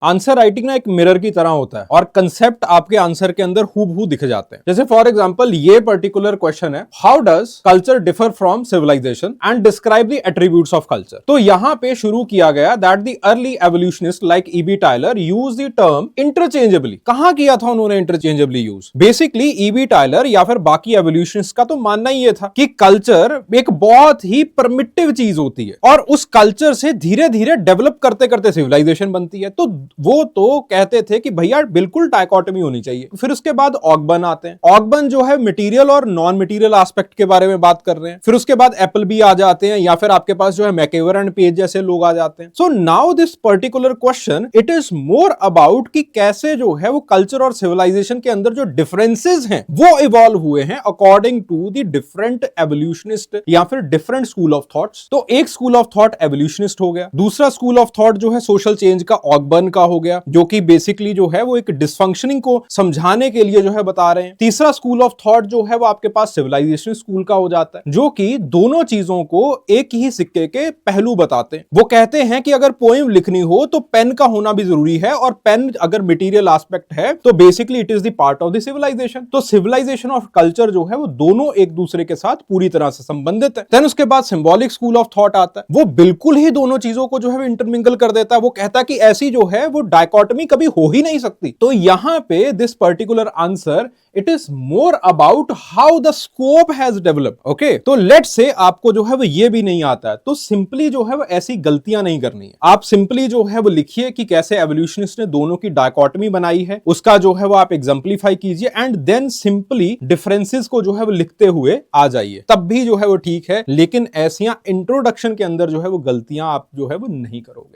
Answer writing ना एक mirror की तरह होता है और कंसेप्ट आपके आंसर के अंदर हूबहू दिख जाते हैं। जैसे फॉर एग्जांपल ये पर्टिकुलर क्वेश्चन है, how does culture differ from civilization and describe the attributes of culture. तो यहां पे शुरू किया गया that the early evolutionist like E B Tylor use the term interchangeably. कहां किया था उन्होंने interchangeably use? Basically E B Tylor या फिर बाकी एवोल्यूशनिस्ट का तो मानना ही ये था कि कल्चर एक बहुत ही परमिटिव चीज होती है और उस कल्चर से धीरे धीरे डेवलप करते करते सिविलाइजेशन बनती है। तो वो तो कहते थे कि भैया बिल्कुल डायकोटमी होनी चाहिए। फिर उसके बाद ऑगबर्न आते हैं। ऑगबर्न जो है मटेरियल और नॉन मटेरियल एस्पेक्ट के बारे में बात कर रहे हैं। फिर उसके बाद एप्पलबी आ जाते हैं या फिर आपके पास जो है मैकेवर एंड पेज जैसे लोग आ जाते हैं। So now this particular question it is more about कि कैसे जो है वो कल्चर और सिविलाइजेशन के अंदर जो डिफरेंसेस हैं वो इवॉल्व हुए हैं according to the different evolutionist या फिर डिफरेंट स्कूल ऑफ थॉट्स। तो एक स्कूल ऑफ थॉट एवोल्यूशनिस्ट हो गया, दूसरा स्कूल ऑफ थॉट जो है सोशल चेंज का ऑगबर्न का हो गया, जो कि बेसिकली जो है वो एक डिसफंक्शनिंग को समझाने के लिए जो है बता रहे हैं। तीसरा स्कूल ऑफ थॉट जो है वो आपके पास सिविलाइजेशन स्कूल का हो जाता है, जो कि दोनों चीजों को एक ही सिक्के के पहलू बताते हैं। वो कहते हैं कि अगर पोएम लिखनी हो तो पेन का होना भी जरूरी है और पेन अगर मटेरियल एस्पेक्ट है तो basically it is the part of the civilisation. तो सिविलाइजेशन और कल्चर जो है वो दोनों एक दूसरे के साथ पूरी तरह से संबंधित है। देन उसके बाद सिंबॉलिक स्कूल ऑफ थॉट आता है, वो बिल्कुल ही दोनों चीजों को जो है इंटरमिंगल कर देता है। वो कहता है कि ऐसी जो है वो डायकोटमी कभी हो ही नहीं सकती। तो यहां पे this particular answer it is more about how the scope has developed. Okay, तो लेट्स से आपको जो है वो ये भी नहीं आता है तो सिंपली जो है वो ऐसी गलतियां नहीं करनी है। आप सिंपली जो है वो लिखिए कि कैसे एवोल्यूशनिस्ट ने दोनों की डायकोटमी बनाई है, उसका जो है वो आप एग्जांपलीफाई कीजिए एंड देन सिंपली डिफरेंसेस को जो है वो लिखते हुए आ जाइए, तब भी जो है वो ठीक है। लेकिन ऐसियां इंट्रोडक्शन के अंदर जो है वो गलतियां आप जो है वो नहीं करोगे।